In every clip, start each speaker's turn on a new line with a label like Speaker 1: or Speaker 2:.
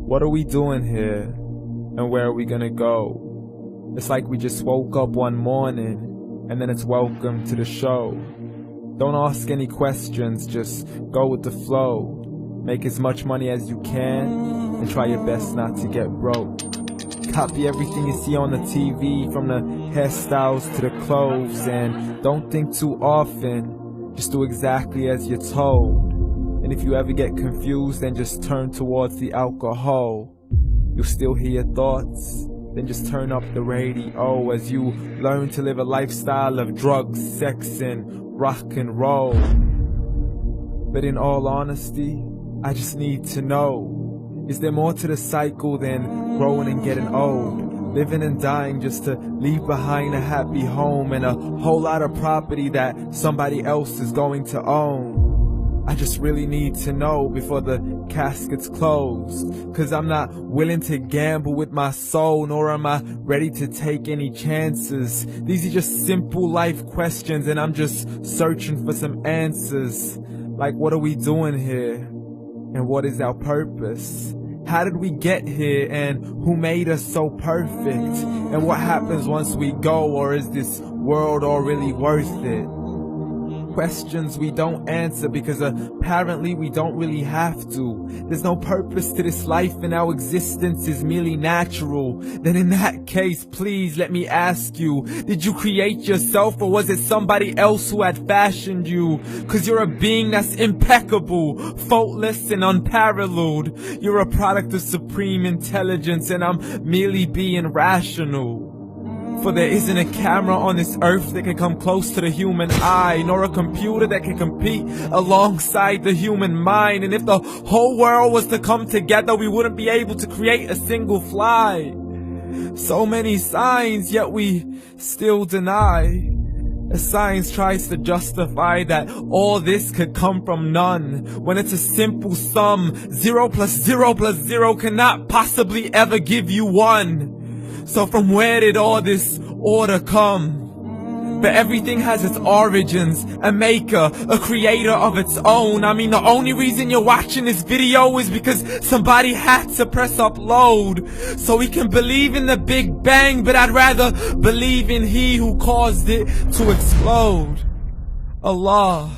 Speaker 1: What are we doing here? And where are we gonna go? It's like we just woke up one morning, and then it's welcome to the show. Don't ask any questions, just go with the flow. Make as much money as you can, and try your best not to get broke. Copy everything you see on the TV, from the hairstyles to the clothes, and don't think too often, just do exactly as you're told. And if you ever get confused, then just turn towards the alcohol. You'll still hear your thoughts, then just turn up the radio as you learn to live a lifestyle of drugs, sex, and rock and roll. But in all honesty, I just need to know, is there more to the cycle than growing and getting old? Living and dying just to leave behind a happy home and a whole lot of property that somebody else is going to own. I just really need to know before the casket's closed, 'cause I'm not willing to gamble with my soul, nor am I ready to take any chances. These are just simple life questions, and I'm just searching for some answers. Like, what are we doing here? And what is our purpose? How did we get here, and who made us so perfect? And what happens once we go, or is this world all really worth it? Questions we don't answer because apparently we don't really have to. There's no purpose to this life and our existence is merely natural. Then in that case, please let me ask you, did you create yourself, or was it somebody else who had fashioned you? 'Cause you're a being that's impeccable, faultless and unparalleled. You're a product of supreme intelligence, and I'm merely being rational. For there isn't a camera on this earth that can come close to the human eye, nor a computer that can compete alongside the human mind. And if the whole world was to come together, we wouldn't be able to create a single fly. So many signs, yet we still deny. As science tries to justify that all this could come from none, when it's a simple sum. 0 plus 0 plus 0 cannot possibly ever give you 1. So from where did all this order come? But everything has its origins, a maker, a creator of its own. I mean, the only reason you're watching this video is because somebody had to press upload. So we can believe in the Big Bang, but I'd rather believe in He who caused it to explode. Allah,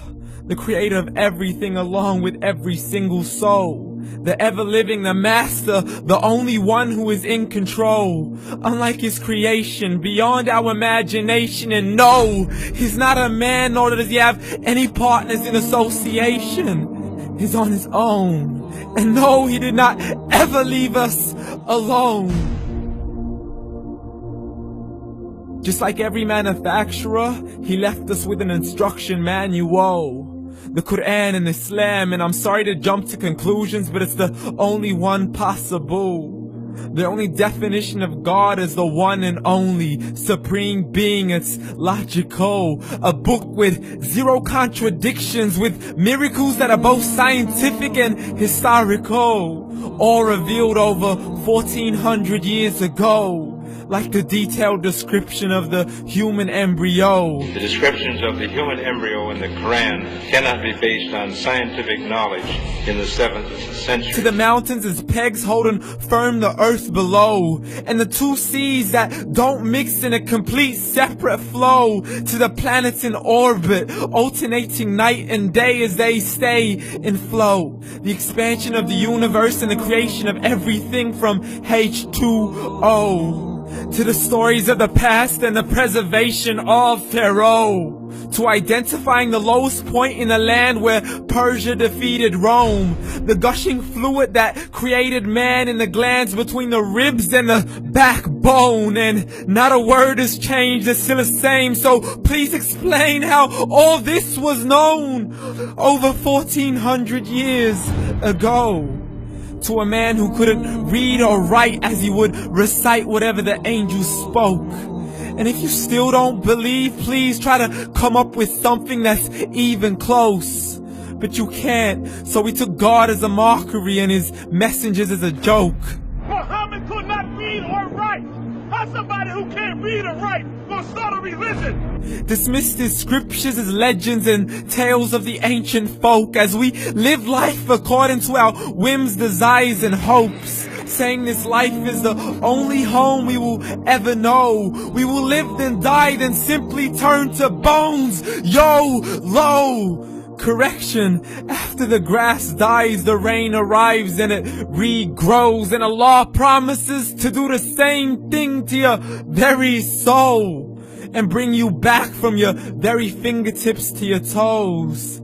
Speaker 1: the creator of everything along with every single soul. The ever-living, the master, the only one who is in control. Unlike his creation, beyond our imagination. And no, he's not a man, nor does he have any partners in association. He's on his own. And no, he did not ever leave us alone. Just like every manufacturer, he left us with an instruction manual. The Quran and Islam, and I'm sorry to jump to conclusions, but it's the only one possible. The only definition of God is the one and only supreme being. It's logical, a book with 0 contradictions, with miracles that are both scientific and historical, all revealed over 1400 years ago. Like the detailed description of the human embryo.
Speaker 2: The descriptions of the human embryo in the Quran cannot be based on scientific knowledge in the 7th century.
Speaker 1: To the mountains as pegs holding firm the earth below, and the 2 seas that don't mix in a complete separate flow. To the planets in orbit, alternating night and day as they stay in flow. The expansion of the universe and the creation of everything from H2O. To the stories of the past and the preservation of Pharaoh. To identifying the lowest point in the land where Persia defeated Rome. The gushing fluid that created man in the glands between the ribs and the backbone. And not a word has changed, it's still the same. So please explain how all this was known over 1400 years ago. To a man who couldn't read or write, as he would recite whatever the angels spoke. And if you still don't believe, please try to come up with something that's even close. But you can't, so we took God as a mockery and his messengers as a joke.
Speaker 3: Muhammad could not read or write. How somebody who can't read or write gonna start a religion?
Speaker 1: Dismissed his scriptures as legends and tales of the ancient folk, as we live life according to our whims, desires, and hopes. saying this life is the only home we will ever know. We will live then die, then simply turn to bones. YOLO! Correction, after the grass dies, the rain arrives and it regrows, and Allah promises to do the same thing to your very soul and bring you back from your very fingertips to your toes,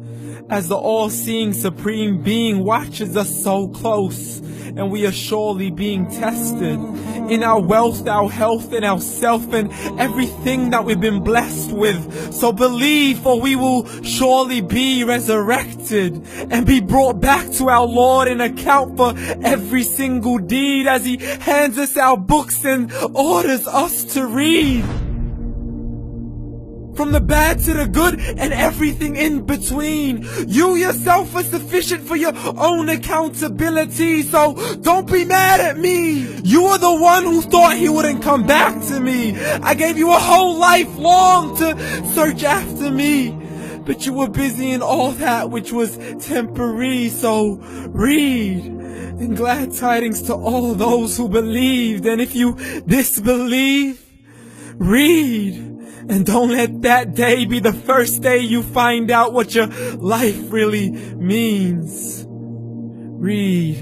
Speaker 1: as the all-seeing supreme being watches us so close, and we are surely being tested in our wealth, our health, and our self, and everything that we've been blessed with. So believe, for we will surely be resurrected and be brought back to our Lord and account for every single deed, as He hands us our books and orders us to read. From the bad to the good and everything in between. You yourself are sufficient for your own accountability, so don't be mad at me. You are the one who thought He wouldn't come back to me. I gave you a whole life long to search after me, but you were busy in all that which was temporary. So read, and glad tidings to all those who believed. And if you disbelieve, read. And don't let that day be the first day you find out what your life really means. Read.